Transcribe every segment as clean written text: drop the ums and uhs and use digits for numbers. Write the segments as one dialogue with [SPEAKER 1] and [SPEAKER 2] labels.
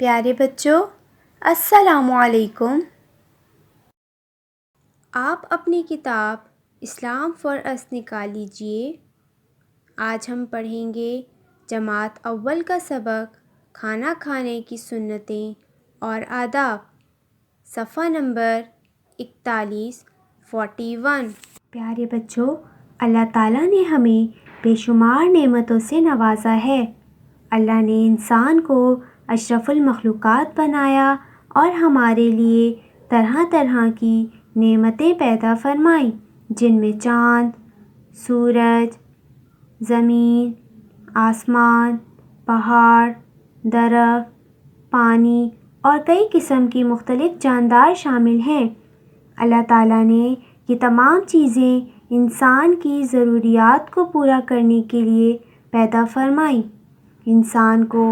[SPEAKER 1] پیارے بچوں، السلام علیکم۔ آپ اپنی کتاب اسلام فار اس نکال لیجئے۔ آج ہم پڑھیں گے جماعت اول کا سبق کھانا کھانے کی سنتیں اور آداب، صفحہ نمبر 41۔ پیارے بچوں، اللہ تعالیٰ نے ہمیں بے شمار نعمتوں سے نوازا ہے۔ اللہ نے انسان کو اشرف المخلوقات بنایا اور ہمارے لیے طرح طرح کی نعمتیں پیدا فرمائیں، جن میں چاند، سورج، زمین، آسمان، پہاڑ، درخت، پانی اور کئی قسم کی مختلف جاندار شامل ہیں۔ اللہ تعالیٰ نے یہ تمام چیزیں انسان کی ضروریات کو پورا کرنے کے لیے پیدا فرمائیں۔ انسان کو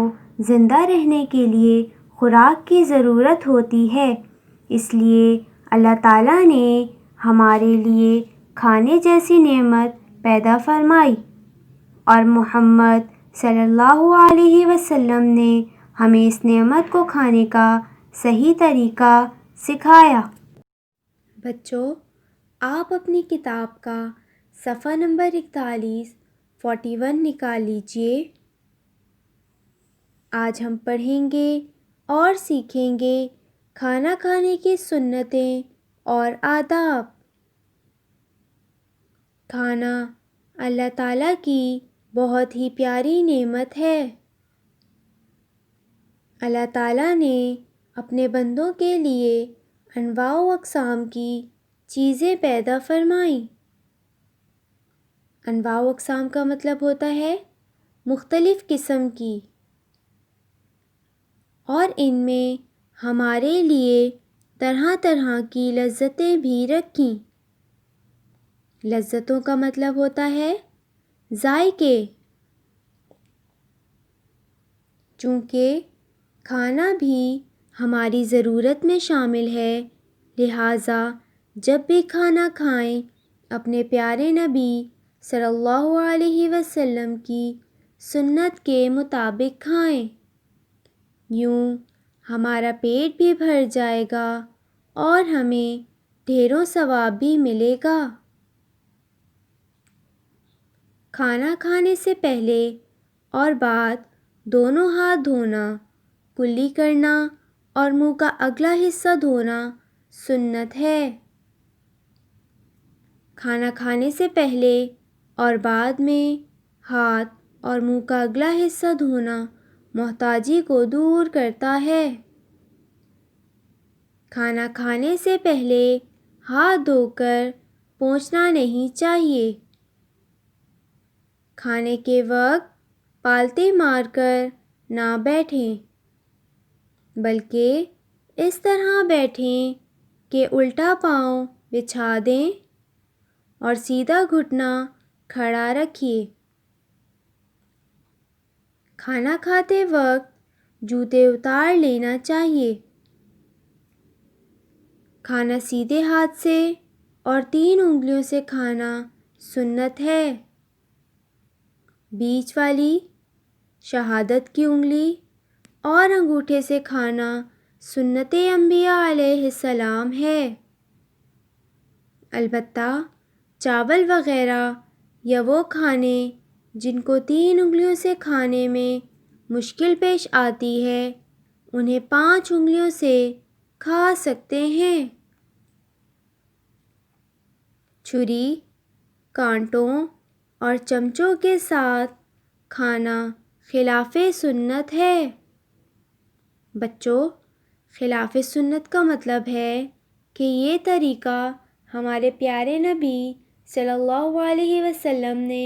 [SPEAKER 1] زندہ رہنے کے لیے خوراک کی ضرورت ہوتی ہے، اس لیے اللہ تعالیٰ نے ہمارے لیے کھانے جیسی نعمت پیدا فرمائی اور محمد صلی اللہ علیہ وسلم نے ہمیں اس نعمت کو کھانے کا صحیح طریقہ سکھایا۔ بچوں، آپ اپنی کتاب کا صفحہ نمبر 41 نکال لیجئے۔ آج ہم پڑھیں گے اور سیکھیں گے کھانا کھانے کی سنتیں اور آداب۔ کھانا اللہ تعالیٰ کی بہت ہی پیاری نعمت ہے۔ اللہ تعالیٰ نے اپنے بندوں کے لیے انواع و اقسام کی چیزیں پیدا فرمائیں۔ انواع و اقسام کا مطلب ہوتا ہے مختلف قسم کی، اور ان میں ہمارے لیے طرح طرح کی لذتیں بھی رکھیں۔ لذتوں کا مطلب ہوتا ہے ذائقے۔ چونکہ کھانا بھی ہماری ضرورت میں شامل ہے، لہٰذا جب بھی کھانا کھائیں اپنے پیارے نبی صلی اللہ علیہ وسلم کی سنت کے مطابق کھائیں، یوں ہمارا پیٹ بھی بھر جائے گا اور ہمیں ڈھیروں ثواب بھی ملے گا۔ کھانا کھانے سے پہلے اور بعد دونوں ہاتھ دھونا، کلی کرنا اور منہ کا اگلا حصہ دھونا سنت ہے۔ کھانا کھانے سے پہلے اور بعد میں ہاتھ اور منہ کا اگلا حصہ دھونا محتاجی کو دور کرتا ہے۔ کھانا کھانے سے پہلے ہاتھ دھو کر پہنچنا نہیں چاہیے۔ کھانے کے وقت پالتی مار کر نہ بیٹھیں، بلکہ اس طرح بیٹھیں کہ الٹا پاؤں بچھا دیں اور سیدھا گھٹنا کھڑا رکھیے۔ کھانا کھاتے وقت جوتے اتار لینا چاہیے۔ کھانا سیدھے ہاتھ سے اور 3 انگلیوں سے کھانا سنت ہے۔ بیچ والی، شہادت کی انگلی اور انگوٹھے سے کھانا سنت انبیاء علیہ السلام ہے۔ البتہ چاول وغیرہ یا وہ کھانے جن کو 3 انگلیوں سے کھانے میں مشکل پیش آتی ہے، انہیں 5 انگلیوں سے کھا سکتے ہیں۔ چھری، کانٹوں اور چمچوں کے ساتھ کھانا خلاف سنت ہے۔ بچوں، خلاف سنت کا مطلب ہے کہ یہ طریقہ ہمارے پیارے نبی صلی اللہ علیہ وسلم نے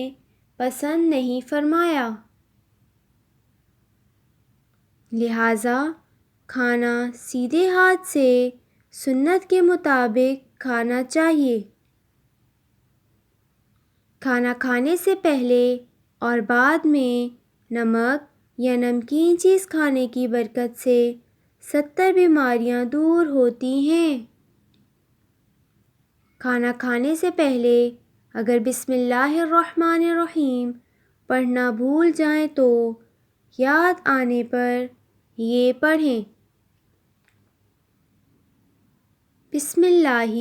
[SPEAKER 1] پسند نہیں فرمایا، لہٰذا کھانا سیدھے ہاتھ سے سنت کے مطابق کھانا چاہیے۔ کھانا کھانے سے پہلے اور بعد میں نمک یا نمکین چیز کھانے کی برکت سے 70 بیماریاں دور ہوتی ہیں۔ کھانا کھانے سے پہلے اگر بسم اللہ الرحمن الرحیم پڑھنا بھول جائیں تو یاد آنے پر یہ پڑھیں۔ بسم اللہ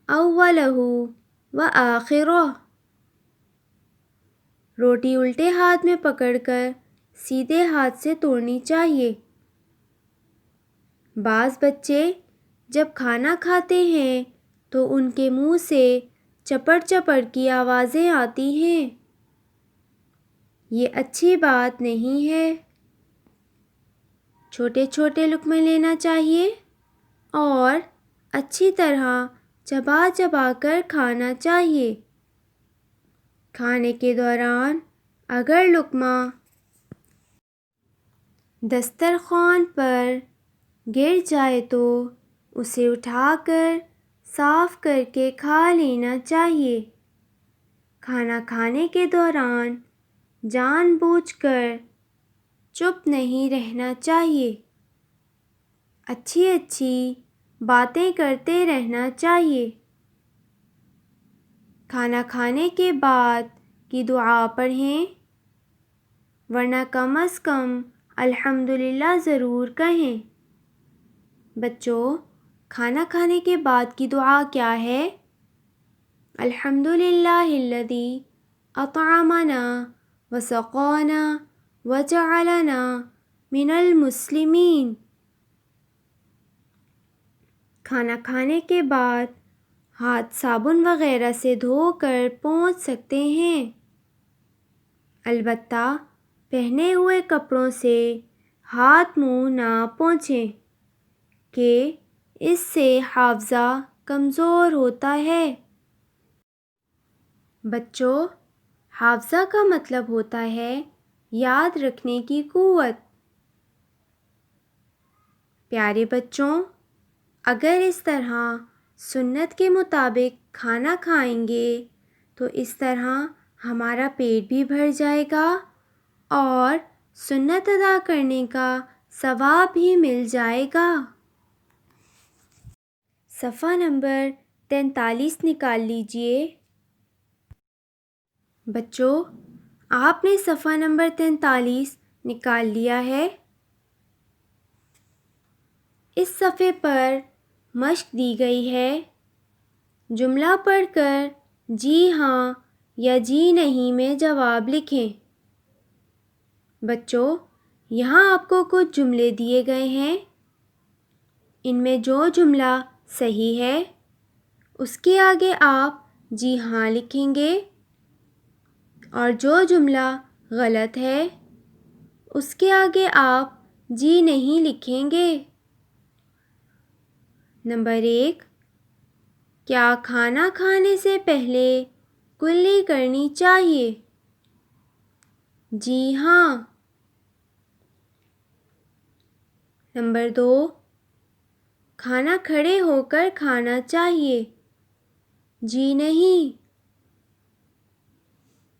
[SPEAKER 1] اولہ و آخرہ۔ روٹی الٹے ہاتھ میں پکڑ کر سیدھے ہاتھ سے توڑنی چاہیے۔ بعض بچے جب کھانا کھاتے ہیں تو ان کے منہ سے چپڑ چپڑ کی آوازیں آتی ہیں۔ یہ اچھی بات نہیں ہے۔ چھوٹے چھوٹے لقمے لینا چاہیے اور اچھی طرح چبا چبا کر کھانا چاہیے۔ کھانے کے دوران اگر لقمہ دسترخوان پر گر جائے تو اسے اٹھا کر صاف کر کے کھا لینا چاہیے۔ کھانا کھانے کے دوران جان بوجھ کر چپ نہیں رہنا چاہیے۔ اچھی اچھی باتیں کرتے رہنا چاہیے۔ کھانا کھانے کے بعد کی دعا پڑھیں، ورنہ کم از کم الحمدللہ ضرور کہیں۔ بچوں، کھانا کھانے کے بعد کی دعا کیا ہے؟ الحمدللہ الذی اطعمنا وسقانا وجعلنا من المسلمین۔ کھانا کھانے کے بعد ہاتھ صابن وغیرہ سے دھو کر پونچھ سکتے ہیں، البتہ پہنے ہوئے کپڑوں سے ہاتھ منہ نہ پونچھیں کہ اس سے حافظہ کمزور ہوتا ہے۔ بچوں، حافظہ کا مطلب ہوتا ہے یاد رکھنے کی قوت۔ پیارے بچوں، اگر اس طرح سنت کے مطابق کھانا کھائیں گے تو اس طرح ہمارا پیٹ بھی بھر جائے گا اور سنت ادا کرنے کا ثواب بھی مل جائے گا۔ صفحہ نمبر 43 نکال لیجئے۔ بچوں، آپ نے صفحہ نمبر 43 نکال لیا ہے؟ اس صفحے پر مشق دی گئی ہے۔ جملہ پڑھ کر جی ہاں یا جی نہیں میں جواب لکھیں۔ بچوں، یہاں آپ کو کچھ جملے دیے گئے ہیں۔ ان میں جو جملہ صحیح ہے اس کے آگے آپ جی ہاں لکھیں گے اور جو جملہ غلط ہے اس کے آگے آپ جی نہیں لکھیں گے۔ نمبر 1، کیا کھانا کھانے سے پہلے کلی کرنی چاہیے؟ جی ہاں۔ نمبر 2، کھانا کھڑے ہو کر کھانا چاہیے؟ جی نہیں۔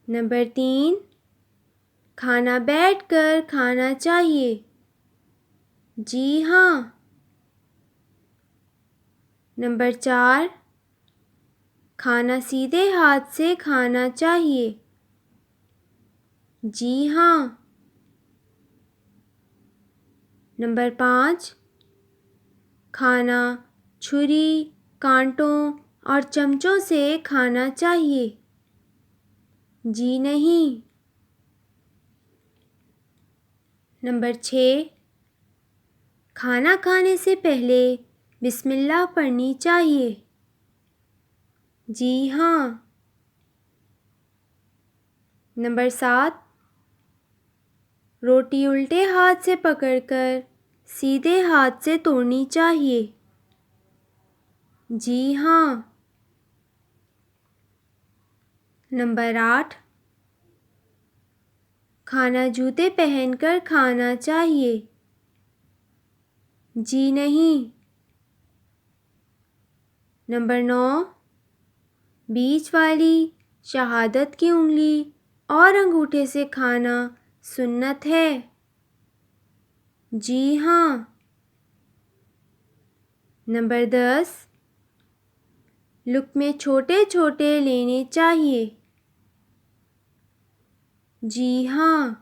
[SPEAKER 1] نمبر 3، کھانا بیٹھ کر کھانا چاہیے؟ جی ہاں۔ نمبر 4، کھانا سیدھے ہاتھ سے کھانا چاہیے؟ جی ہاں۔ نمبر 5، کھانا چھری، کانٹوں اور چمچوں سے کھانا چاہیے؟ جی نہیں۔ نمبر 6، کھانا کھانے سے پہلے بسم اللہ پڑھنی چاہیے؟ جی ہاں۔ نمبر 7، روٹی الٹے ہاتھ سے پکڑ کر سیدھے ہاتھ سے توڑنی چاہیے؟ جی ہاں۔ نمبر 8، کھانا جوتے پہن کر کھانا چاہیے؟ جی نہیں۔ نمبر 9، بیچ والی شہادت کی انگلی اور انگوٹھے سے کھانا سنت ہے؟ جی ہاں۔ نمبر 10، لقمے چھوٹے چھوٹے لینے چاہیے؟ جی ہاں۔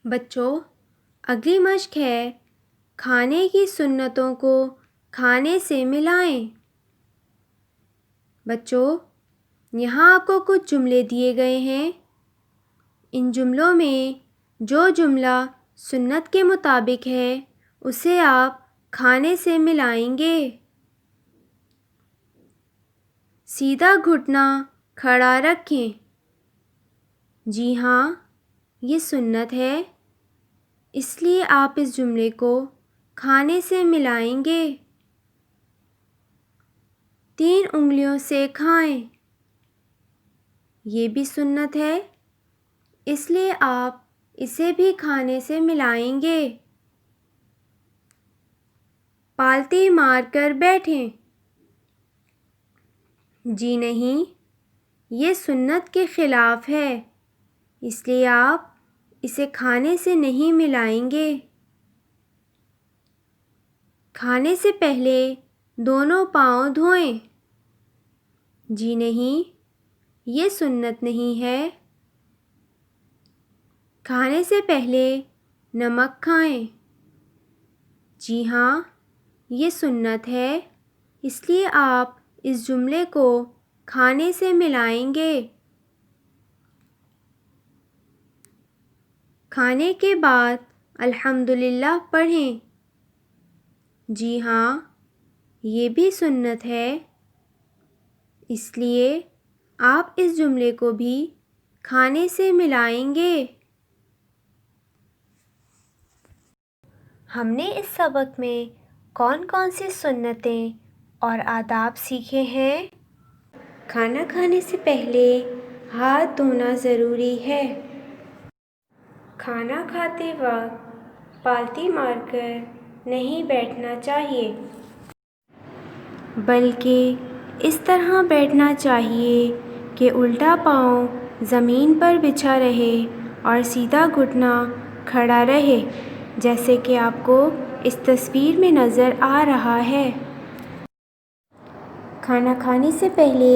[SPEAKER 1] بچوں، اگلی مشق ہے کھانے کی سنتوں کو کھانے سے ملائیں۔ بچوں، یہاں آپ کو کچھ جملے دیے گئے ہیں۔ ان جملوں میں جو جملہ سنت کے مطابق ہے اسے آپ کھانے سے ملائیں گے۔ سیدھا گھٹنا کھڑا رکھیں۔ جی ہاں، یہ سنت ہے، اس لیے آپ اس جملے کو کھانے سے ملائیں گے۔ 3 انگلیوں سے کھائیں، یہ بھی سنت ہے، اس لیے آپ اسے بھی کھانے سے ملائیں گے۔ پالتی مار کر بیٹھیں، جی نہیں، یہ سنت کے خلاف ہے، اس لیے آپ اسے کھانے سے نہیں ملائیں گے۔ کھانے سے پہلے دونوں پاؤں دھوئیں، جی نہیں، یہ سنت نہیں ہے۔ کھانے سے پہلے نمک کھائیں، جی ہاں، یہ سنت ہے، اس لیے آپ اس جملے کو کھانے سے ملائیں گے۔ کھانے کے بعد الحمدللہ پڑھیں، جی ہاں، یہ بھی سنت ہے، اس لیے آپ اس جملے کو بھی کھانے سے ملائیں گے۔ ہم نے اس سبق میں کون کون سی سنتیں اور آداب سیکھے ہیں؟ کھانا کھانے سے پہلے ہاتھ دھونا ضروری ہے۔ کھانا کھاتے وقت پالتی مار کر نہیں بیٹھنا چاہیے، بلکہ اس طرح بیٹھنا چاہیے کہ الٹا پاؤں زمین پر بچھا رہے اور سیدھا گھٹنا کھڑا رہے، جیسے کہ آپ کو اس تصویر میں نظر آ رہا ہے۔ کھانا کھانے سے پہلے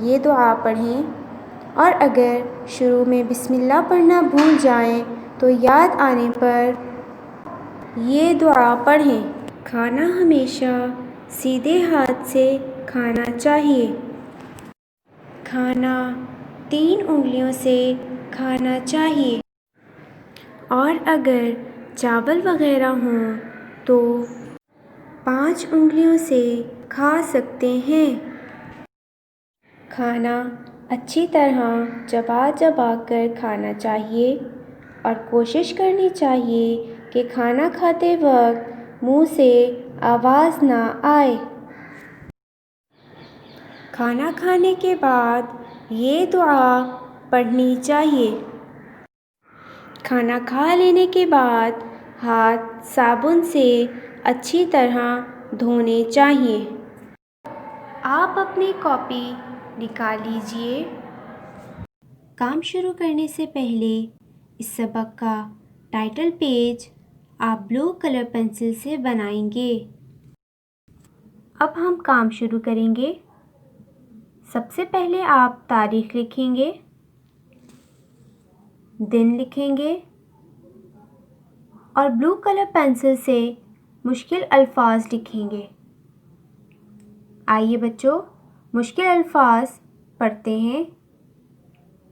[SPEAKER 1] یہ دعا پڑھیں، اور اگر شروع میں بسم اللہ پڑھنا بھول جائیں تو یاد آنے پر یہ دعا پڑھیں۔ کھانا ہمیشہ سیدھے ہاتھ سے کھانا چاہیے۔ کھانا 3 انگلیوں سے کھانا چاہیے، اور اگر چاول وغیرہ ہوں تو 5 انگلیوں سے کھا سکتے ہیں۔ کھانا اچھی طرح چبا چبا کر کھانا چاہیے، اور کوشش کرنی چاہیے کہ کھانا کھاتے وقت منہ سے آواز نہ آئے۔ کھانا کھانے کے بعد یہ دعا پڑھنی چاہیے۔ کھانا کھا لینے کے بعد ہاتھ صابن سے اچھی طرح دھونے چاہیے۔ آپ اپنی کاپی نکال لیجئے۔ کام شروع کرنے سے پہلے اس سبق کا ٹائٹل پیج آپ بلو کلر پنسل سے بنائیں گے۔ اب ہم کام شروع کریں گے۔ سب سے پہلے آپ تاریخ لکھیں گے، دن لکھیں گے، اور بلو کلر پنسل سے مشکل الفاظ لکھیں گے۔ آئیے بچوں، مشکل الفاظ پڑھتے ہیں۔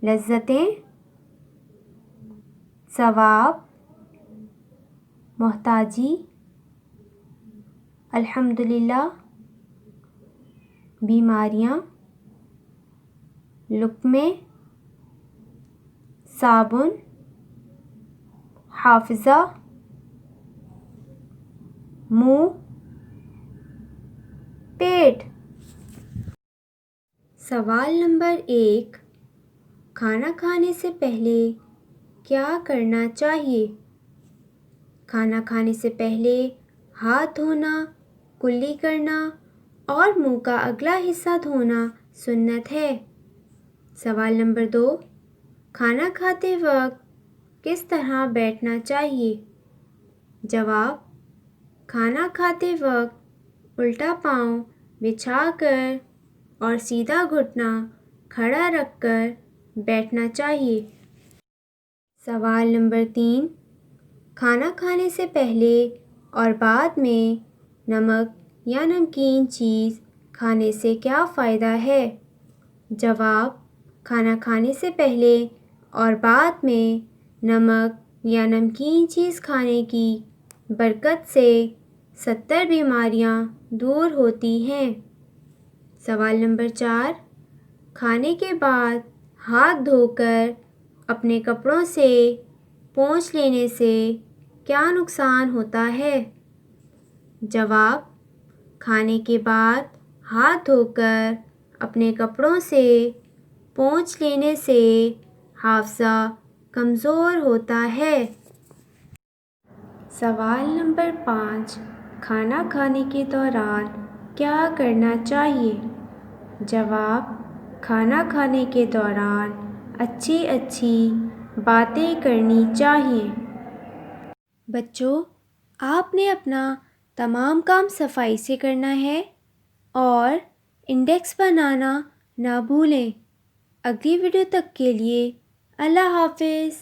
[SPEAKER 1] لذتیں، ثواب، محتاجی، الحمدللہ، بیماریاں، لقمے، صابن، حافظہ، منہ، پیٹ۔ سوال نمبر 1، کھانا کھانے سے پہلے کیا کرنا چاہیے؟ کھانا کھانے سے پہلے ہاتھ دھونا، کلی کرنا اور منہ کا اگلا حصہ دھونا سنت ہے۔ سوال نمبر 2، کھانا کھاتے وقت کس طرح بیٹھنا چاہیے؟ جواب، کھانا کھاتے وقت الٹا پاؤں بچھا کر اور سیدھا گھٹنا کھڑا رکھ کر بیٹھنا چاہیے۔ سوال نمبر 3، کھانا کھانے سے پہلے اور بعد میں نمک یا نمکین چیز کھانے سے کیا فائدہ ہے؟ جواب: کھانا کھانے سے پہلے اور بعد میں نمک یا نمکین چیز کھانے کی برکت سے 70 بیماریاں دور ہوتی ہیں۔ سوال نمبر 4، کھانے کے بعد ہاتھ دھو کر اپنے کپڑوں سے پوچھ لینے سے کیا نقصان ہوتا ہے؟ جواب: کھانے کے بعد ہاتھ دھو کر اپنے کپڑوں سے پوچھ لینے سے حافظہ کمزور ہوتا ہے۔ سوال نمبر 5، کھانا کھانے کے دوران کیا کرنا چاہیے؟ جواب: کھانا کھانے کے دوران اچھی باتیں کرنی چاہیے۔ بچوں، آپ نے اپنا تمام کام صفائی سے کرنا ہے اور انڈیکس بنانا نہ بھولیں۔ اگلی ویڈیو تک کے لیے اللہ حافظ۔